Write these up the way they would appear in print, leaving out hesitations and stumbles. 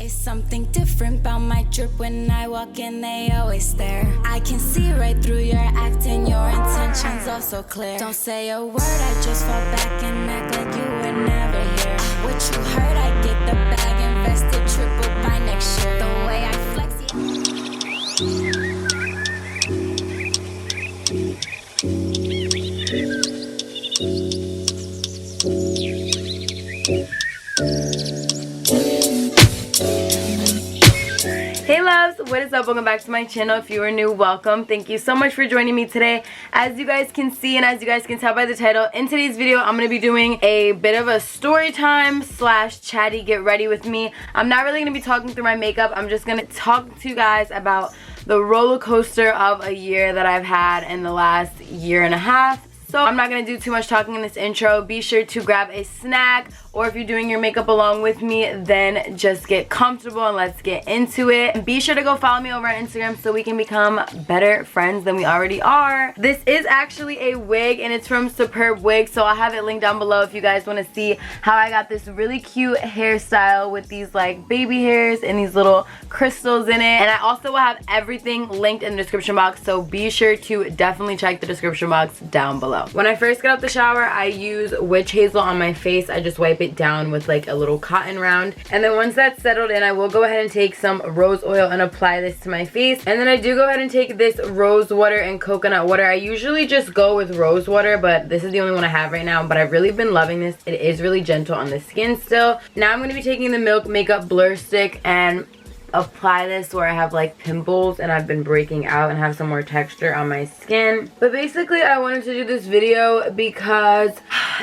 It's something different about my drip. When I walk in, they always stare. I can see right through your acting, your intentions all so clear. Don't say a word, I just fall back and act like you were never here. What you heard, I get the bag, invested triple by next year. The way I flex it. Hey loves, what is up? Welcome back to my channel. If you are new, welcome. Thank you so much for joining me today. As you guys can see and as you guys can tell by the title, in today's video I'm going to be doing a bit of a story time slash chatty get ready with me. I'm not really going to be talking through my makeup. I'm just going to talk to you guys about the roller coaster of a year that I've had in the last year and a half. So I'm not going to do too much talking in this intro. Be sure to grab a snack, or if you're doing your makeup along with me, then just get comfortable and let's get into it. And be sure to go follow me over on Instagram so we can become better friends than we already are. This is actually a wig and it's from Superb Wigs, so I'll have it linked down below if you guys want to see how I got this really cute hairstyle with these like baby hairs and these little crystals in it. And I also will have everything linked in the description box, so be sure to definitely check the description box down below. When I first get out the shower, I use witch hazel on my face. I just wipe it down with like a little cotton round, and then once that's settled in, I will go ahead and take some rose oil and apply this to my face. And then I do go ahead and take this rose water and coconut water. I usually just go with rose water, but this is the only one I have right now, but I've really been loving this. It is really gentle on the skin still. Now I'm going to be taking the Milk Makeup Blur Stick and apply this where I have like pimples and I've been breaking out and have some more texture on my skin. But basically I wanted to do this video because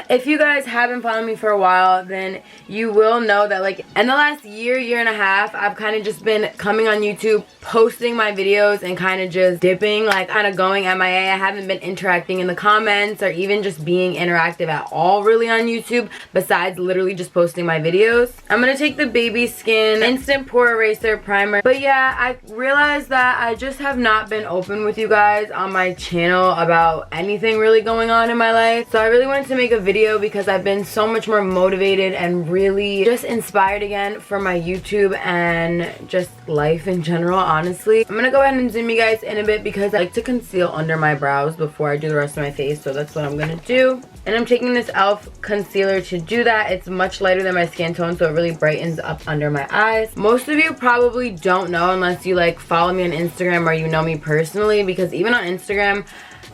if you guys have been following me for a while, then you will know that like in the last year and a half, I've kind of just been coming on YouTube, posting my videos and kind of just dipping, like kind of going MIA. I haven't been interacting in the comments or even just being interactive at all really on YouTube, besides literally just posting my videos. I'm going to take the Baby Skin Instant Pore Eraser Primer. But yeah, I realized that I just have not been open with you guys on my channel about anything really going on in my life. So I really wanted to make a video because I've been so much more motivated and really just inspired again for my YouTube and just life in general, honestly. I'm gonna go ahead and zoom you guys in a bit because I like to conceal under my brows before I do the rest of my face, so that's what I'm gonna do. And I'm taking this e.l.f. concealer to do that. It's much lighter than my skin tone, so it really brightens up under my eyes. Most of you probably don't know unless you like follow me on Instagram or you know me personally, because even on Instagram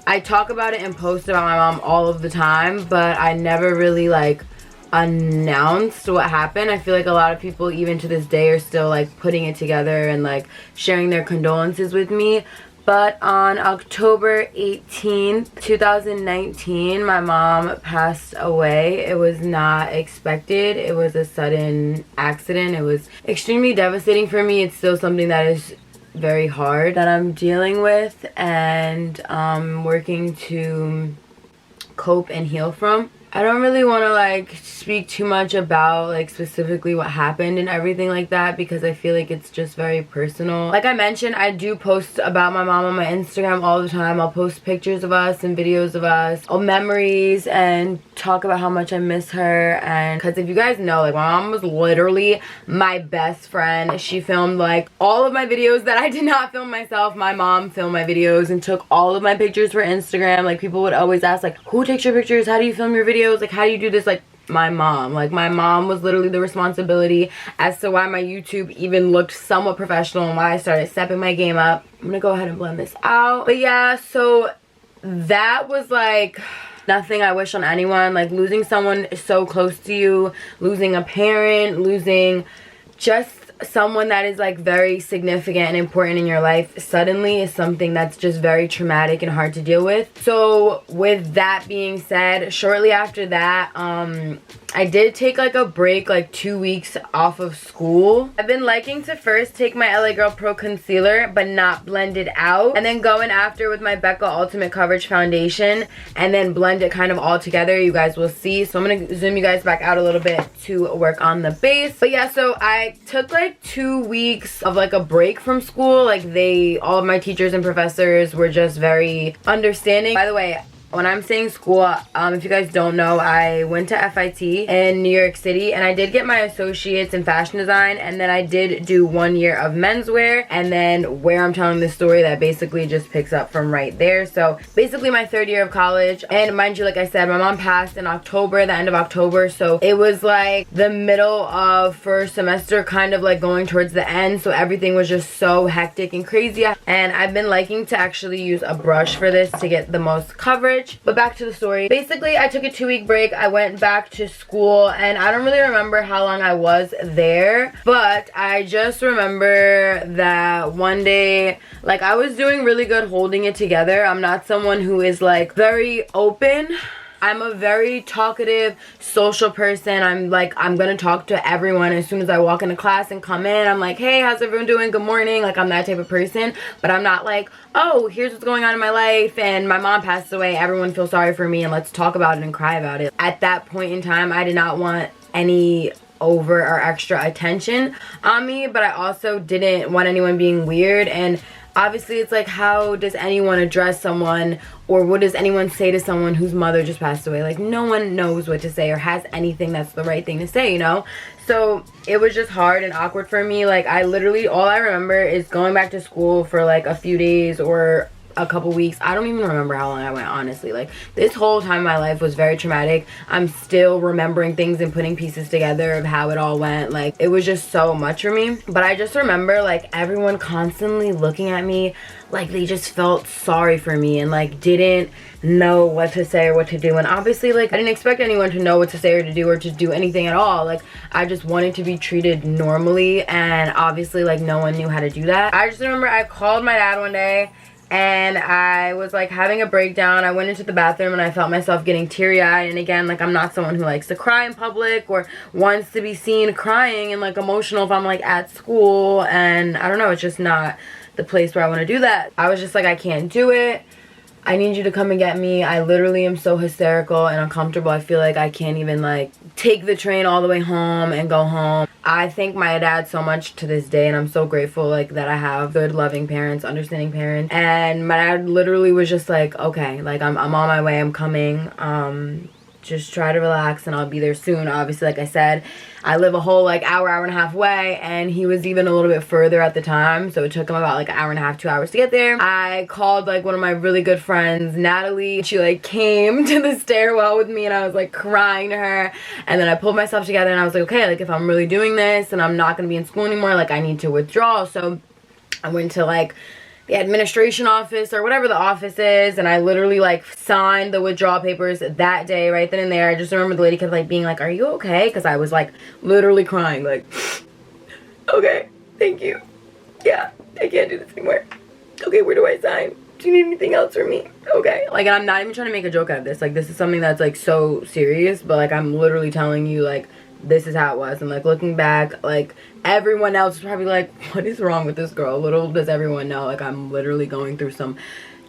I talk about it and post about my mom all of the time, but I never really like announced what happened. I feel like a lot of people even to this day are still like putting it together and like sharing their condolences with me. But on October 18th, 2019, my mom passed away. It was not expected. It was a sudden accident. It was extremely devastating for me. It's still something that is very hard that I'm dealing with and working to cope and heal from. I don't really want to like speak too much about like specifically what happened and everything like that because I feel like it's just very personal. Like I mentioned, I do post about my mom on my Instagram all the time. I'll post pictures of us and videos of us, or memories, and talk about how much I miss her. And because if you guys know, like my mom was literally my best friend. She filmed like all of my videos that I did not film myself. My mom filmed my videos and took all of my pictures for Instagram. Like people would always ask like, who takes your pictures? How do you film your videos? Like how do you do this? Like my mom. Like my mom was literally the responsibility as to why my YouTube even looked somewhat professional and why I started stepping my game up. I'm gonna go ahead and blend this out. But yeah, so that was like nothing I wish on anyone. Like losing someone so close to you, losing a parent, losing just someone that is like very significant and important in your life suddenly is something that's just very traumatic and hard to deal with. So with that being said, shortly after that I did take like a break, like 2 weeks off of school. I've been liking to first take my LA Girl Pro Concealer but not blend it out, and then go in after with my BECCA Ultimate Coverage Foundation and then blend it kind of all together. You guys will see. So I'm going to zoom you guys back out a little bit to work on the base. But yeah, so I took like 2 weeks of like a break from school. Like all of my teachers and professors were just very understanding. By the way, when I'm saying school, if you guys don't know, I went to FIT in New York City, and I did get my associates in fashion design, and then I did do 1 year of menswear, and then where I'm telling this story, that basically just picks up from right there. So basically my 3rd year of college, and mind you, like I said, my mom passed in October, the end of October, so it was like the middle of 1st semester, kind of like going towards the end, so everything was just so hectic and crazy. And I've been liking to actually use a brush for this to get the most coverage. But back to the story. Basically, I took a 2-week break. I went back to school, and I don't really remember how long I was there, but I just remember that one day, like, I was doing really good holding it together. I'm not someone who is like very open. I'm a very talkative, social person. I'm gonna talk to everyone as soon as I walk into class and come in. I'm like, hey, how's everyone doing? Good morning. Like, I'm that type of person. But I'm not like, oh, here's what's going on in my life, and my mom passed away. Everyone feels sorry for me, and let's talk about it and cry about it. At that point in time, I did not want any over or extra attention on me, but I also didn't want anyone being weird. And obviously, it's like, how does anyone address someone, or what does anyone say to someone whose mother just passed away? Like, no one knows what to say or has anything that's the right thing to say, you know? So it was just hard and awkward for me. Like, I literally, all I remember is going back to school for like a few days or a couple weeks. I don't even remember how long I went, honestly. Like, this whole time in my life was very traumatic. I'm still remembering things and putting pieces together of how it all went. Like, it was just so much for me. But I just remember, like, everyone constantly looking at me like they just felt sorry for me and like didn't know what to say or what to do. And obviously, like, I didn't expect anyone to know what to say or to do anything at all. Like, I just wanted to be treated normally, and obviously, like, no one knew how to do that. I just remember I called my dad one day, and I was like having a breakdown. I went into the bathroom and I felt myself getting teary-eyed. And again, like, I'm not someone who likes to cry in public or wants to be seen crying and like emotional if I'm like at school, and I don't know, it's just not the place where I want to do that. I was just like, I can't do it. I need you to come and get me. I literally am so hysterical and uncomfortable. I feel like I can't even like take the train all the way home and go home. I thank my dad so much to this day, and I'm so grateful like that I have good, loving parents, understanding parents. And my dad literally was just like, okay, like, I'm on my way, I'm coming. Just try to relax and I'll be there soon. Obviously, like I said, I live a whole like hour and a half away, and he was even a little bit further at the time, so it took him about like an hour and a half, 2 hours to get there. I called like one of my really good friends, Natalie. She like came to the stairwell with me, and I was like crying to her, and then I pulled myself together and I was like, okay, like, if I'm really doing this and I'm not gonna be in school anymore, like, I need to withdraw. So I went to like the administration office or whatever the office is, and I literally like signed the withdrawal papers that day, right then and there. I just remember the lady kept like being like, are you okay? Because I was like literally crying, like, okay, thank you. Yeah, I can't do this anymore. Okay, where do I sign? Do you need anything else from me? Okay. Like, and I'm not even trying to make a joke out of this. Like, this is something that's like so serious, but like, I'm literally telling you, like, this is how it was. And like, looking back, like, everyone else is probably like, what is wrong with this girl? Little does everyone know, like, I'm literally going through some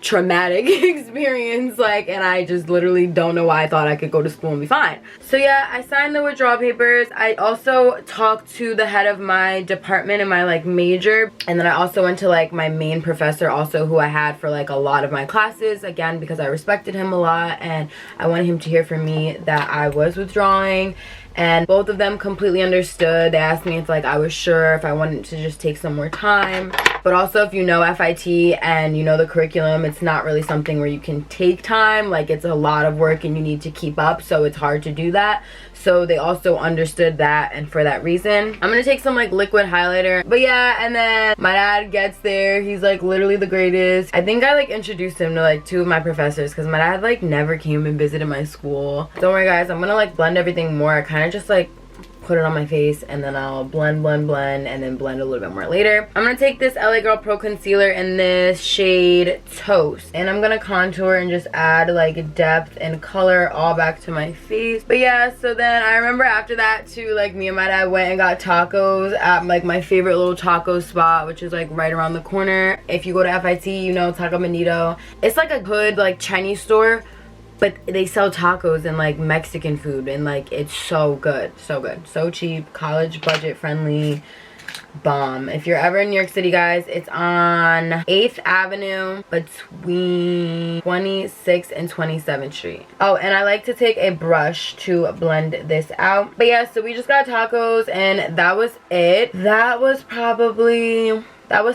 traumatic experience, like, and I just literally don't know why I thought I could go to school and be fine. So yeah, I signed the withdrawal papers. I also talked to the head of my department and my like major, and then I also went to like my main professor also, who I had for like a lot of my classes, again because I respected him a lot and I wanted him to hear from me that I was withdrawing. And both of them completely understood. They asked me if like I was sure, if I wanted to just take some more time. But also, if you know FIT and you know the curriculum, it's not really something where you can take time. Like, it's a lot of work and you need to keep up, so it's hard to do that. So they also understood that, and for that reason, I'm gonna take some like liquid highlighter. But yeah, and then my dad gets there. He's like literally the greatest. I think I like introduced him to like 2 of my professors, because my dad like never came and visited my school. Don't worry guys, I'm gonna like blend everything more. I kind of just like put it on my face, and then I'll blend, and then blend a little bit more later. I'm gonna take this LA Girl Pro Concealer in this shade Toast, and I'm gonna contour and just add like depth and color all back to my face. But yeah, so then I remember after that too, like, me and my dad went and got tacos at like my favorite little taco spot, which is like right around the corner. If you go to FIT, you know Taco Bonito. It's like a good like Chinese store, but they sell tacos and like Mexican food, and like it's so good, so good, so cheap, college budget friendly, bomb. If you're ever in New York City, guys, it's on 8th Avenue between 26th and 27th Street. Oh, and I like to take a brush to blend this out. But yeah, so we just got tacos and that was it. That was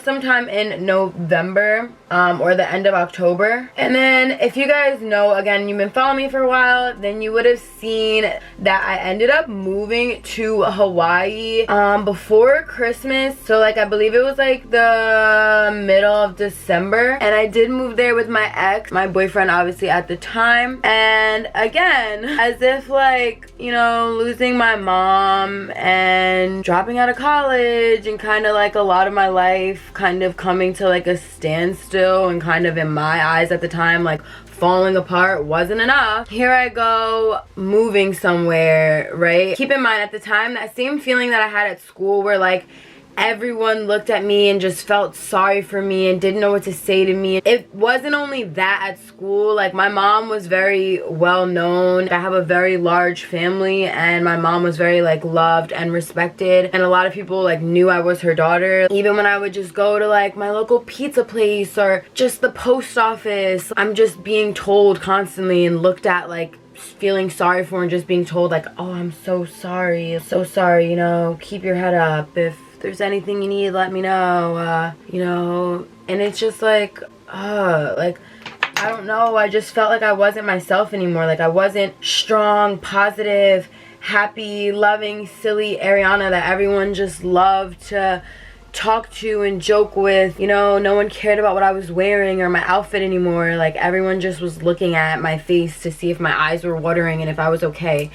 sometime in November or the end of October. And then if you guys know, again, you've been following me for a while, then you would have seen that I ended up moving to Hawaii before Christmas. So like I believe it was like the middle of December, and I did move there with my ex, my boyfriend obviously at the time. And again, as if like, you know, losing my mom and dropping out of college and kind of like a lot of my life kind of coming to like a standstill, and kind of in my eyes at the time like falling apart wasn't enough. Here I go moving somewhere, right? Keep in mind at the time, that same feeling that I had at school where like everyone looked at me and just felt sorry for me and didn't know what to say to me. It wasn't only that at school. Like my mom was very well known. I have a very large family and my mom was very like loved and respected, and a lot of people like knew I was her daughter. Even when I would just go to like my local pizza place or just the post office, I'm just being told constantly and looked at like feeling sorry for, and just being told like, oh, I'm so sorry, you know, keep your head up. If there's anything you need, let me know, you know. And it's just like I don't know, I just felt like I wasn't myself anymore. Like I wasn't strong, positive, happy, loving, silly Ariana that everyone just loved to talk to and joke with. You know, no one cared about what I was wearing or my outfit anymore. Like everyone just was looking at my face to see if my eyes were watering and if I was okay.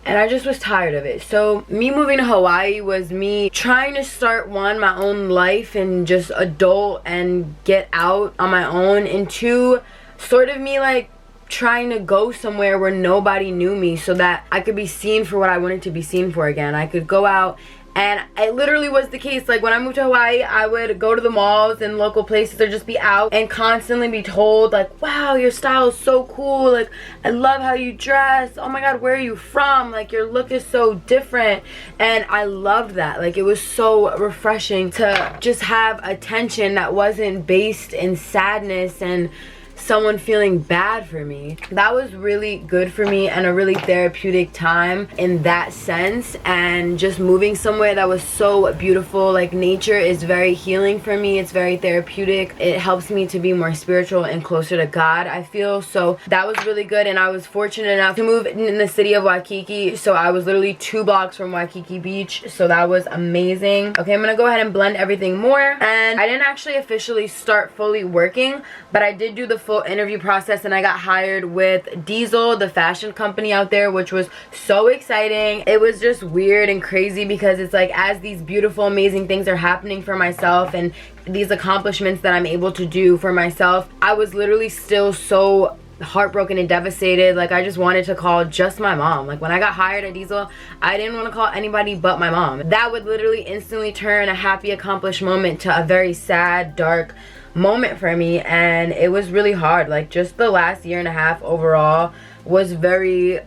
And I just was tired of it. So me moving to Hawaii was me trying to start, one, my own life and just adult and get out on my own, and two, sort of me like trying to go somewhere where nobody knew me so that I could be seen for what I wanted to be seen for again. I could go out. And it literally was the case. Like when I moved to Hawaii, I would go to the malls and local places or just be out and constantly be told like, wow, your style is so cool. Like, I love how you dress. Oh my God, where are you from? Like, your look is so different. And I loved that. Like, it was so refreshing to just have attention that wasn't based in sadness and someone feeling bad for me. That was really good for me and a really therapeutic time in that sense. And just moving somewhere that was so beautiful. Like nature is very healing for me. It's very therapeutic. It helps me to be more spiritual and closer to God, I feel. So that was really good. And I was fortunate enough to move in the city of Waikiki. So I was literally 2 blocks from Waikiki Beach. So that was amazing. Okay, I'm gonna go ahead and blend everything more. And I didn't actually officially start fully working, but I did do the full interview process and I got hired with Diesel, the fashion company out there, which was so exciting. It was just weird and crazy because it's like, as these beautiful, amazing things are happening for myself and these accomplishments that I'm able to do for myself, I was literally still so heartbroken and devastated. Like, I just wanted to call just my mom. Like, when I got hired at Diesel, I didn't want to call anybody but my mom. That would literally instantly turn a happy, accomplished moment to a very sad, dark moment for me. And it was really hard. Like, just the last year and a half overall was very,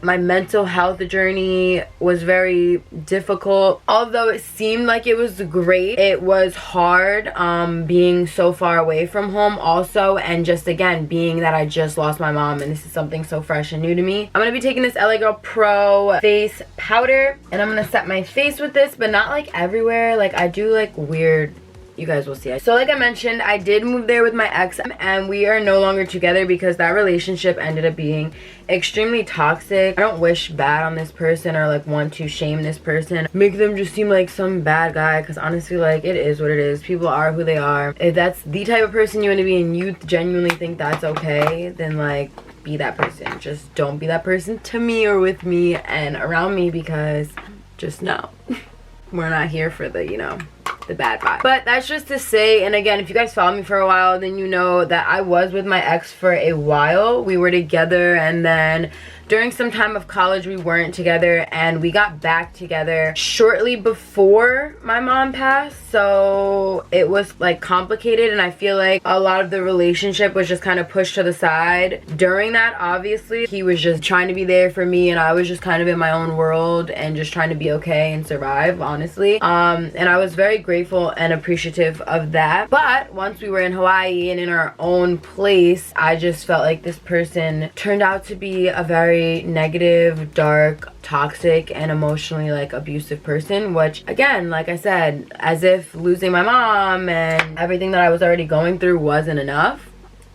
my mental health journey was very difficult. Although it seemed like it was great, it was hard being so far away from home also, and just again being that I just lost my mom and this is something so fresh and new to me. I'm gonna be taking this LA Girl Pro face powder and I'm gonna set my face with this, but not like everywhere. Like, I do like weird, you guys will see. So like I mentioned, I did move there with my ex and we are no longer together because that relationship ended up being extremely toxic. I don't wish bad on this person or like want to shame this person, make them just seem like some bad guy, because honestly, like, it is what it is. People are who they are. If that's the type of person you want to be and you genuinely think that's okay, then like, be that person. Just don't be that person to me or with me and around me, because just no. We're not here for the, you know, the bad vibe. But that's just to say, and again, if you guys follow me for a while, then you know that I was with my ex for a while. We were together, and then during some time of college we weren't together, and we got back together shortly before my mom passed. So it was like complicated, and I feel like a lot of the relationship was just kind of pushed to the side during that. Obviously he was just trying to be there for me, and I was just kind of in my own world and just trying to be okay and survive, honestly. And I was very grateful and appreciative of that. But once we were in Hawaii and in our own place, I just felt like this person turned out to be a very negative, dark, toxic, and emotionally like abusive person, which again, like I said, as if losing my mom and everything that I was already going through wasn't enough,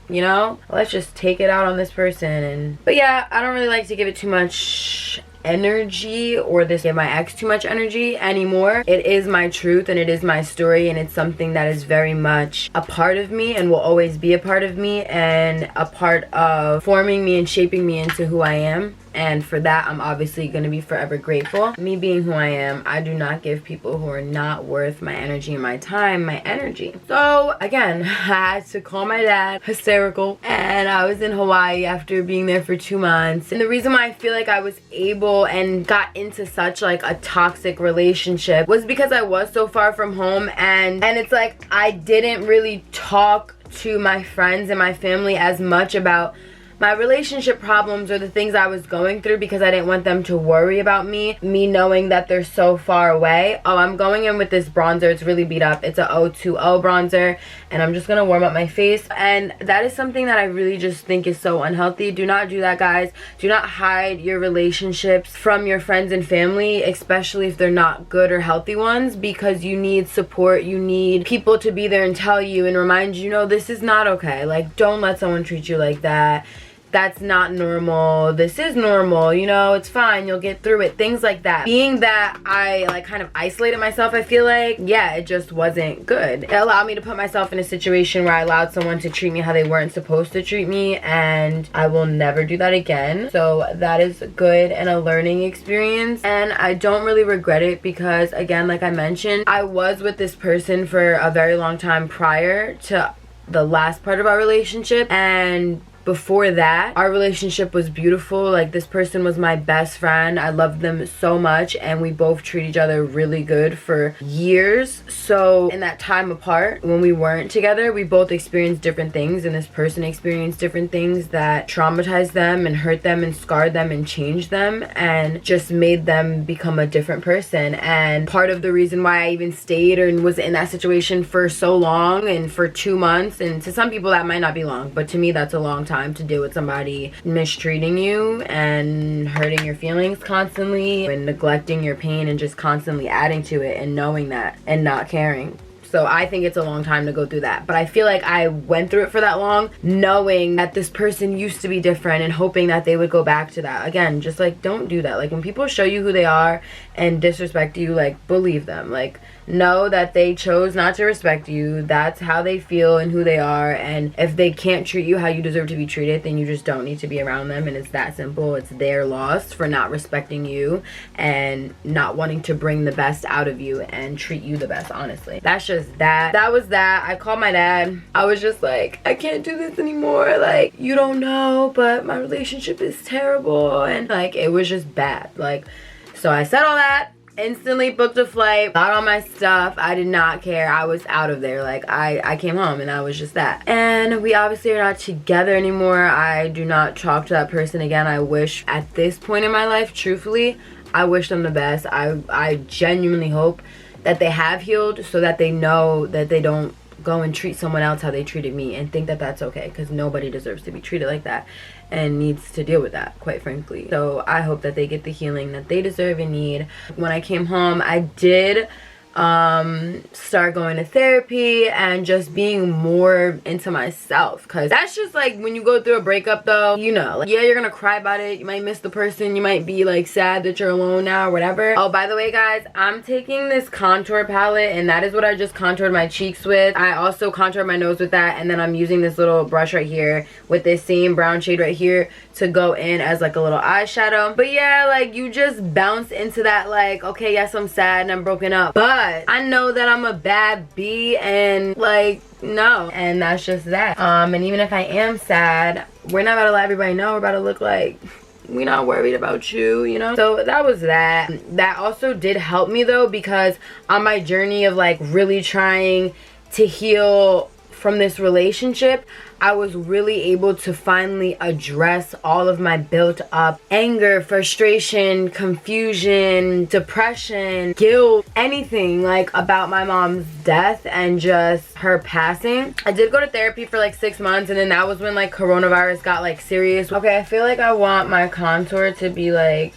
you know? Let's just take it out on this person. But yeah, I don't really like to give it too much energy, or give my ex too much energy anymore. It is my truth, and it is my story, and it's something that is very much a part of me and will always be a part of me, and a part of forming me and shaping me into who I am. And for that, I'm obviously going to be forever grateful. Me being who I am, I do not give people who are not worth my energy and my time my energy. So again, I had to call my dad, hysterical, and I was in Hawaii after being there for 2 months. And the reason why I feel like I was able and got into such like a toxic relationship was because I was so far from home, and it's like I didn't really talk to my friends and my family as much about my relationship problems or the things I was going through, because I didn't want them to worry about me knowing that they're so far away. Oh, I'm going in with this bronzer. It's really beat up. It's a O.TWO.O bronzer, and I'm just gonna warm up my face. And that is something that I really just think is so unhealthy. Do not do that, guys. Do not hide your relationships from your friends and family, especially if they're not good or healthy ones, because you need support. You need people to be there and tell you and remind you, no, this is not okay. Like, don't let someone treat you like that. That's not normal. This is normal, you know, it's fine, you'll get through it, things like that. Being that I like kind of isolated myself, I feel like, yeah, it just wasn't good. It allowed me to put myself in a situation where I allowed someone to treat me how they weren't supposed to treat me, and I will never do that again. So that is good and a learning experience, and I don't really regret it, because again, like I mentioned, I was with this person for a very long time prior to the last part of our relationship, and before that our relationship was beautiful. Like, this person was my best friend. I loved them so much, and we both treat each other really good for years. So in that time apart, when we weren't together, we both experienced different things, and this person experienced different things that traumatized them and hurt them and scarred them and changed them and just made them become a different person. And part of the reason why I even stayed and was in that situation for so long and for 2 months, and to some people that might not be long, but to me that's a long time to deal with somebody mistreating you and hurting your feelings constantly and neglecting your pain and just constantly adding to it and knowing that and not caring. So I think it's a long time to go through that. But I feel like I went through it for that long, knowing that this person used to be different and hoping that they would go back to that. Again, just like, don't do that. Like, when people show you who they are and disrespect you, like, believe them. Like, know that they chose not to respect you. That's how they feel and who they are. And if they can't treat you how you deserve to be treated, then you just don't need to be around them. And it's that simple. It's their loss for not respecting you and not wanting to bring the best out of you and treat you the best, honestly. That's just that. That was that. I called my dad. I was just like, I can't do this anymore. Like, you don't know, but my relationship is terrible. And like, it was just bad. Like, so I said all that. Instantly booked a flight, got all my stuff. I did not care. I was out of there. Like, I came home, and I was just that. And we obviously are not together anymore. I do not talk to that person again. I wish, at this point in my life, truthfully, I wish them the best. I genuinely hope that they have healed, so that they know that they don't go and treat someone else how they treated me and think that that's okay, because nobody deserves to be treated like that and needs to deal with that, quite frankly. So I hope that they get the healing that they deserve and need. When I came home, I did start going to therapy and just being more into myself, because that's just like, when you go through a breakup though, you know, like, yeah, you're gonna cry about it, you might miss the person, you might be like sad that you're alone now or whatever. Oh, by the way, guys, I'm taking this contour palette, and that is what I just contoured my cheeks with. I also contoured my nose with that, and then I'm using this little brush right here with this same brown shade right here to go in as like a little eyeshadow. But yeah, like, you just bounce into that, like, okay, yes, I'm sad and I'm broken up, but But I know that I'm a bad bee, and like, no. And that's just that. And even if I am sad, we're not about to let everybody know. We're about to look like we're not worried about you, you know? So that was that. That also did help me though, because on my journey of like really trying to heal from this relationship, I was really able to finally address all of my built up anger, frustration, confusion, depression, guilt, anything like about my mom's death and just her passing. I did go to therapy for like 6 months, and then that was when like coronavirus got like serious. Okay, I feel like I want my contour to be like,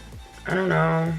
I don't know,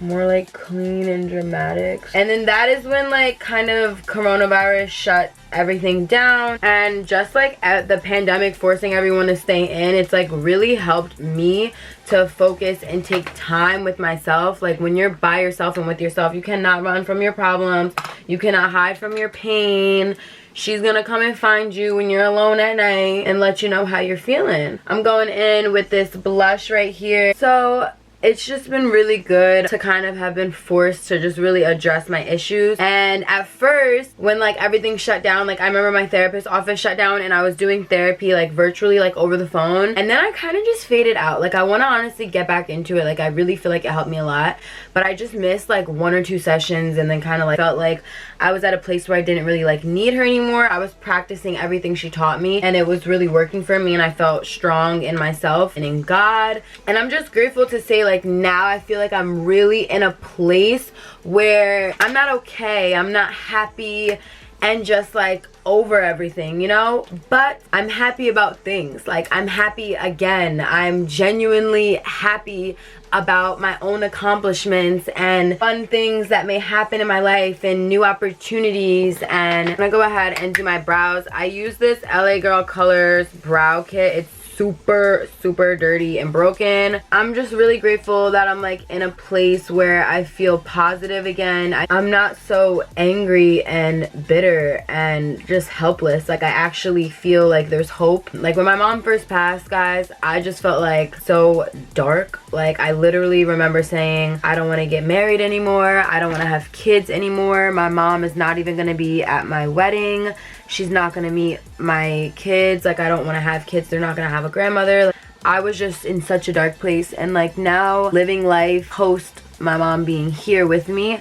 more like clean and dramatic. And then that is when like kind of coronavirus shut everything down, and just like at the pandemic forcing everyone to stay in, it's like really helped me to focus and take time with myself. Like when you're by yourself and with yourself, you cannot run from your problems, you cannot hide from your pain. She's gonna come and find you when you're alone at night and let you know how you're feeling. I'm going in with this blush right here. So it's just been really good to kind of have been forced to just really address my issues. And at first, when like everything shut down, like I remember my therapist's office shut down and I was doing therapy like virtually, like over the phone, and then I kind of just faded out. Like I want to honestly get back into it. Like I really feel like it helped me a lot, but I just missed like 1 or 2 sessions, and then kind of like felt like I was at a place where I didn't really like need her anymore. I was practicing everything she taught me, and it was really working for me, and I felt strong in myself and in God. And I'm just grateful to say, like, now I feel like I'm really in a place where I'm not okay, I'm not happy and just like over everything, you know? But I'm happy about things. Like I'm happy again. I'm genuinely happy about my own accomplishments and fun things that may happen in my life and new opportunities. And I'm gonna go ahead and do my brows. I use this LA Girl Colors brow kit. It's super dirty and broken. I'm just really grateful that I'm like in a place where I feel positive again. I'm not so angry and bitter and just helpless. Like I actually feel like there's hope. Like when my mom first passed, guys, I just felt like so dark. Like I literally remember saying, I don't want to get married anymore, I don't want to have kids anymore, my mom is not even going to be at my wedding, she's not gonna meet my kids, like I don't want to have kids, they're not gonna have a grandmother. Like, I was just in such a dark place, and like now living life post my mom being here with me,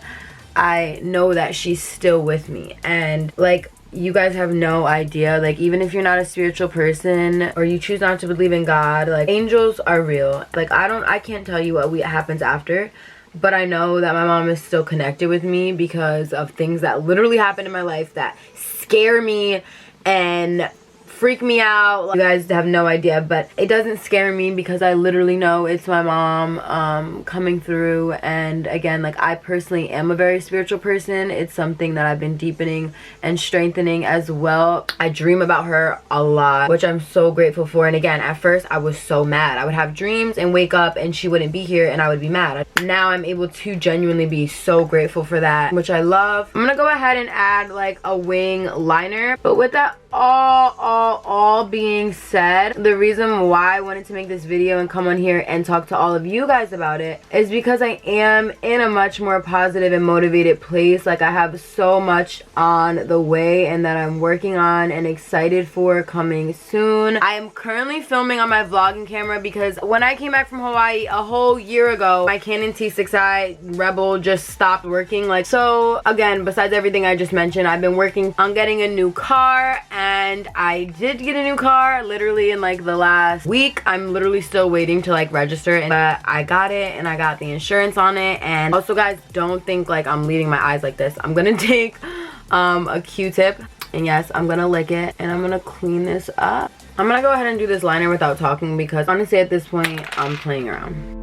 I know that she's still with me. And like, you guys have no idea, like even if you're not a spiritual person or you choose not to believe in God, like angels are real. Like I can't tell you what happens after, but I know that my mom is still connected with me because of things that literally happened in my life that scare me and freak me out. You guys have no idea, but it doesn't scare me because I literally know it's my mom coming through. And again, like I personally am a very spiritual person. It's something that I've been deepening and strengthening as well. I dream about her a lot, which I'm so grateful for. And again, at first I was so mad. I would have dreams and wake up and she wouldn't be here and I would be mad. Now I'm able to genuinely be so grateful for that, which I love. I'm gonna go ahead and add like a wing liner. But with that all being said, the reason why I wanted to make this video and come on here and talk to all of you guys about it is because I am in a much more positive and motivated place. Like I have so much on the way and that I'm working on and excited for coming soon. I am currently filming on my vlogging camera because when I came back from Hawaii a whole year ago, my Canon T6i Rebel just stopped working. Like, so again, besides everything I just mentioned, I've been working on getting a new car, and I did get a new car literally in like the last week. I'm literally still waiting to like register, but I got it and I got the insurance on it. And also guys, don't think like I'm leaving my eyes like this. I'm gonna take a Q-tip, and yes, I'm gonna lick it and I'm gonna clean this up. I'm gonna go ahead and do this liner without talking because honestly at this point I'm playing around.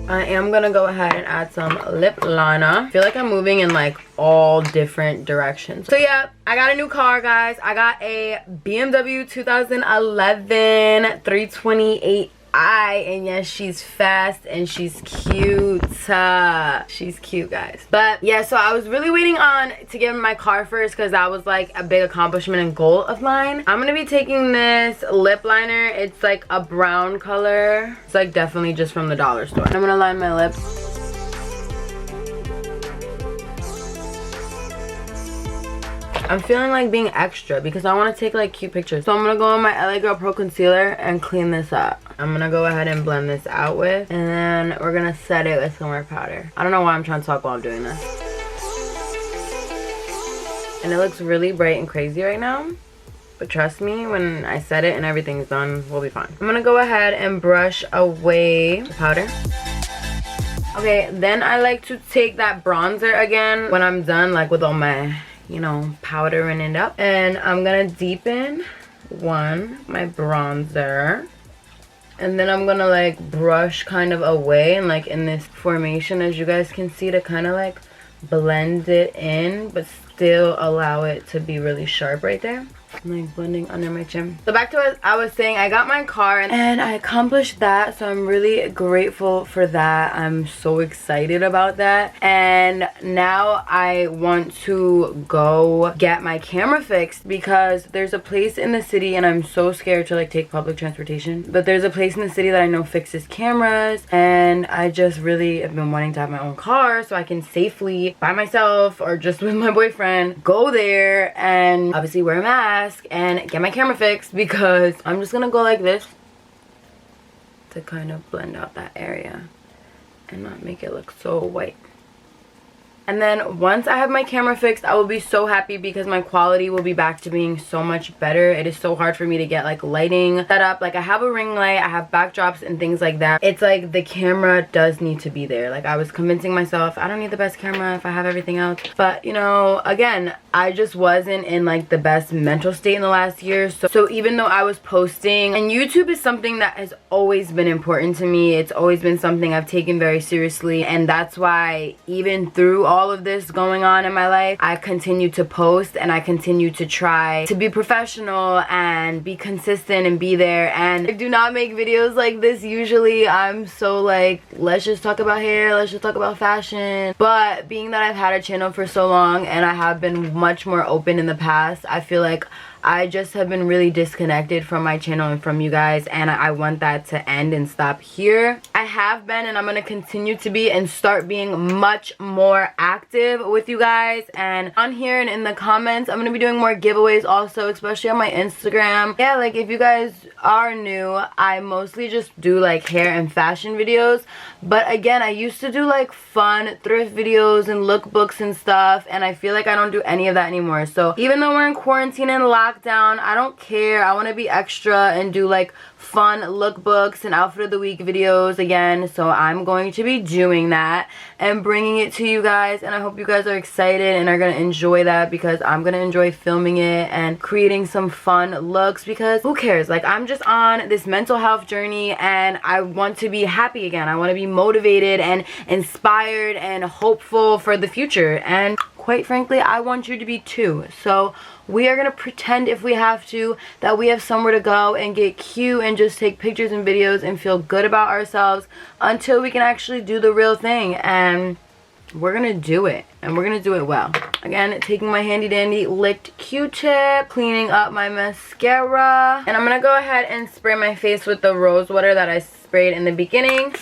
I am gonna go ahead and add some lip liner. I feel like I'm moving in like all different directions. So yeah, I got a new car, guys. I got a BMW 2011 328i. eye. And yes, she's fast and she's cute. She's cute, guys. But yeah, so I was really waiting on to get in my car first because that was like a big accomplishment and goal of mine. I'm gonna be taking this lip liner. It's like a brown color. It's like definitely just from the dollar store. I'm gonna line my lips. I'm feeling like being extra because I want to take like cute pictures. So I'm going to go on my LA Girl Pro Concealer and clean this up. I'm going to go ahead and blend this out with. And then we're going to set it with some more powder. I don't know why I'm trying to talk while I'm doing this. And it looks really bright and crazy right now. But trust me, when I set it and everything's done, we'll be fine. I'm going to go ahead and brush away the powder. Okay, then I like to take that bronzer again when I'm done, like with all my, you know, powdering it up. And I'm gonna deepen my bronzer. And then I'm gonna like brush kind of away and like in this formation, as you guys can see, to kind of like blend it in, but still allow it to be really sharp right there. I'm like blending under my chin. So back to what I was saying, I got my car and I accomplished that, so I'm really grateful for that. I'm so excited about that. And now I want to go get my camera fixed because there's a place in the city, and I'm so scared to like take public transportation, but there's a place in the city that I know fixes cameras, and I just really have been wanting to have my own car so I can safely, by myself or just with my boyfriend, go there and obviously wear a mask and get my camera fixed, because I'm just gonna go like this to kind of blend out that area and not make it look so white. And then once I have my camera fixed, I will be so happy because my quality will be back to being so much better. It is so hard for me to get like lighting set up. Like I have a ring light, I have backdrops and things like that. It's like the camera does need to be there. Like I was convincing myself I don't need the best camera if I have everything else. But you know, again, I just wasn't in like the best mental state in the last year. So even though I was posting, and YouTube is something that has always been important to me. It's always been something I've taken very seriously. And that's why even through all of this going on in my life, I continue to post and I continue to try to be professional and be consistent and be there. And I do not make videos like this usually. I'm so like, let's just talk about hair, let's just talk about fashion. But being that I've had a channel for so long and I have been much more open in the past, I feel like I just have been really disconnected from my channel and from you guys, and I want that to end and stop here. I have been, and I'm going to continue to be and start being much more active with you guys. And on here and in the comments, I'm going to be doing more giveaways also, especially on my Instagram. Yeah, like if you guys are new, I mostly just do like hair and fashion videos. But again, I used to do like fun thrift videos and lookbooks and stuff, and I feel like I don't do any of that anymore. So even though we're in quarantine and lockdown, I don't care. I want to be extra and do like fun lookbooks and outfit of the week videos again. So I'm going to be doing that and bringing it to you guys, and I hope you guys are excited and are going to enjoy that, because I'm going to enjoy filming it and creating some fun looks, because who cares? Like I'm just on this mental health journey and I want to be happy again. I want to be motivated and inspired and hopeful for the future, and quite frankly I want you to be too. So we are going to pretend, if we have to, that we have somewhere to go and get cute and just take pictures and videos and feel good about ourselves until we can actually do the real thing. And we're going to do it. And we're going to do it well. Again, taking my handy dandy licked Q-tip, cleaning up my mascara. And I'm going to go ahead and spray my face with the rose water that I sprayed in the beginning.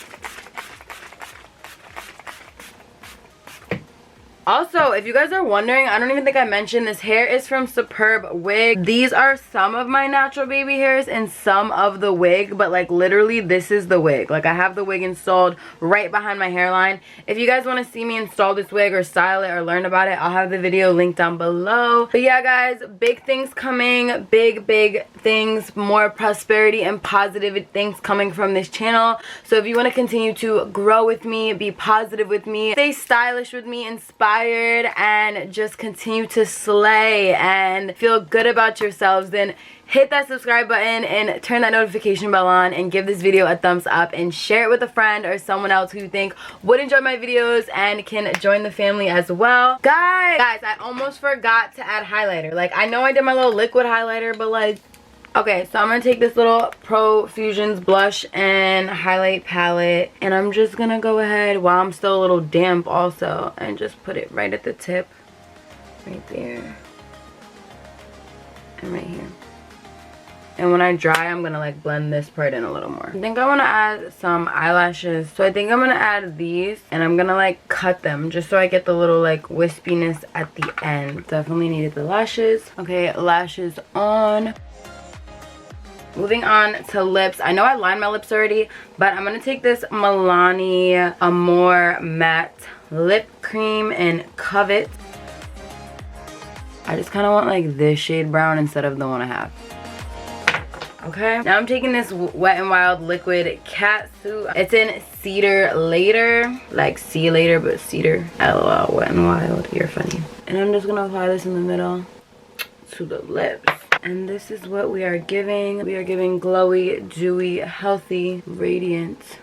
Also, if you guys are wondering, I don't even think I mentioned, this hair is from Superb Wig. These are some of my natural baby hairs and some of the wig, but like literally this is the wig. Like I have the wig installed right behind my hairline. If you guys want to see me install this wig or style it or learn about it, I'll have the video linked down below. But yeah guys, big things coming, big things, more prosperity and positive things coming from this channel. So if you want to continue to grow with me, be positive with me, stay stylish with me, inspire, and just continue to slay and feel good about yourselves, then hit that subscribe button and turn that notification bell on, and give this video a thumbs up and share it with a friend or someone else who you think would enjoy my videos and can join the family as well. Guys, I almost forgot to add highlighter. Like I know I did my little liquid highlighter, but like Okay, so I'm going to take this little Profusions blush and highlight palette. And I'm just going to go ahead while I'm still a little damp also. And just put it right at the tip. Right there. And right here. And when I dry, I'm going to like blend this part in a little more. I think I want to add some eyelashes. So I think I'm going to add these. And I'm going to like cut them just so I get the little like wispiness at the end. Definitely needed the lashes. Okay, lashes on. Moving on to lips. I know I lined my lips already, but I'm going to take this Milani Amore Matte Lip Cream in Covet. I just kind of want like this shade brown instead of the one I have. Okay, now I'm taking this Wet n Wild Liquid Catsuit. It's in Cedar Later, like see you later, but cedar. LOL, Wet n Wild, you're funny. And I'm just gonna apply this in the middle to the lips. And this is what we are giving. We are giving glowy, dewy, healthy, radiant.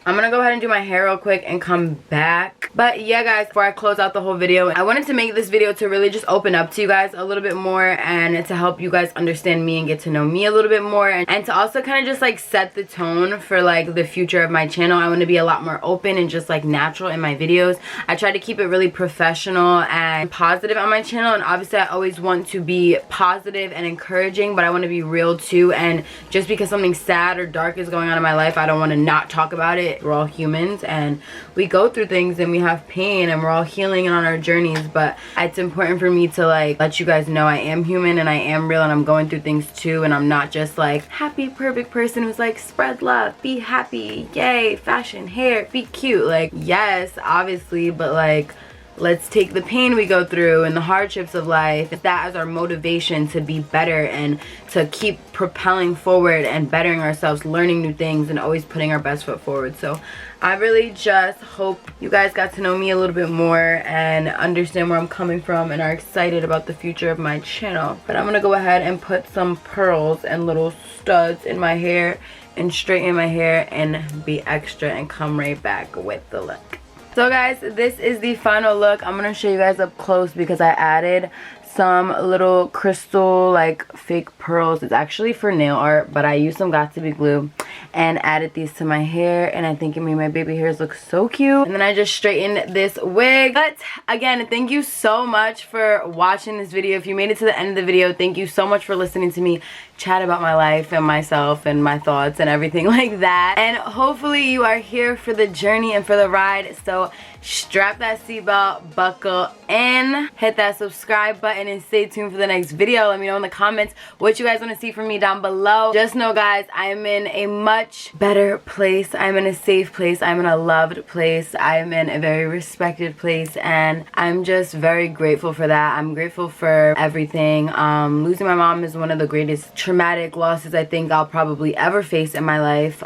I'm gonna go ahead and do my hair real quick and come back. But yeah guys, before I close out the whole video, I wanted to make this video to really just open up to you guys a little bit more and to help you guys understand me and get to know me a little bit more, and to also kind of just like set the tone for like the future of my channel. I want to be a lot more open and just like natural in my videos. I try to keep it really professional and positive on my channel, and obviously I always want to be positive and encouraging, but I want to be real too. And just because something sad or dark is going on in my life, I don't want to not talk about it. We're all humans and we go through things and we have pain and we're all healing on our journeys, but it's important for me to like let you guys know I am human and I am real and I'm going through things too, and I'm not just like happy perfect person who's like spread love, be happy, yay, fashion, hair, be cute. Like yes, obviously, but like let's take the pain we go through and the hardships of life, that as our motivation to be better and to keep propelling forward and bettering ourselves, learning new things and always putting our best foot forward. So I really just hope you guys got to know me a little bit more and understand where I'm coming from and are excited about the future of my channel. But I'm gonna go ahead and put some pearls and little studs in my hair and straighten my hair and be extra and come right back with the look. So guys, this is the final look. I'm going to show you guys up close because I added some little crystal like fake pearls. It's actually for nail art, but I used some Got To Be glue and added these to my hair, and I think it made my baby hairs look so cute. And then I just straightened this wig. But again, thank you so much for watching this video. If you made it to the end of the video, thank you so much for listening to me chat about my life and myself and my thoughts and everything like that. And hopefully you are here for the journey and for the ride. So strap that seatbelt, buckle in, hit that subscribe button, and stay tuned for the next video. Let me know in the comments what you guys want to see from me down below. Just know guys, I'm in a much better place. I'm in a safe place. I'm in a loved place. I'm in a very respected place, and I'm just very grateful for that. I'm grateful for everything. Losing my mom is one of the greatest traumatic losses I think I'll probably ever face in my life.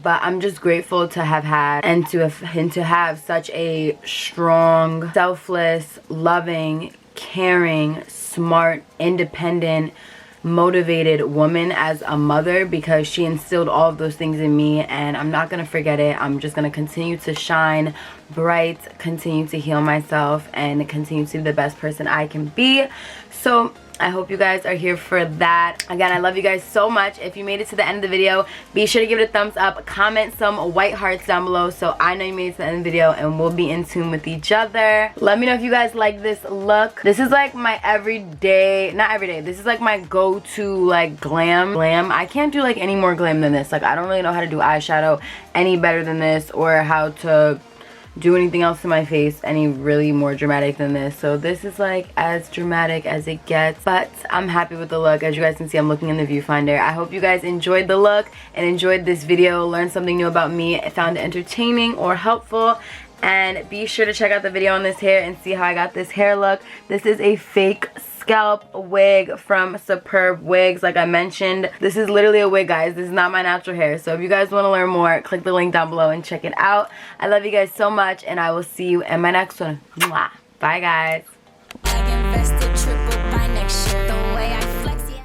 But I'm just grateful to have had and to have such a strong, selfless, loving, caring, smart, independent, motivated woman as a mother, because she instilled all of those things in me, and I'm not gonna forget it. I'm just gonna continue to shine bright, continue to heal myself, and continue to be the best person I can be. So I hope you guys are here for that. Again, I love you guys so much. If you made it to the end of the video, be sure to give it a thumbs up. Comment some white hearts down below so I know you made it to the end of the video, and we'll be in tune with each other. Let me know if you guys like this look. This is like my everyday, not everyday, this is like my go-to like glam. I can't do like any more glam than this. Like I don't really know how to do eyeshadow any better than this, or how to do anything else to my face any really more dramatic than this. So this is like as dramatic as it gets, but I'm happy with the look. As you guys can see, I'm looking in the viewfinder. I hope you guys enjoyed the look and enjoyed this video, learned something new about me, found it entertaining or helpful. And be sure to check out the video on this hair and see how I got this hair look. This is a fake scalp wig from Superb Wigs. Like I mentioned, this is literally a wig, guys. This is not my natural hair. So if you guys want to learn more, click the link down below and check it out. I love you guys so much, and I will see you in my next one. Mwah. Bye guys.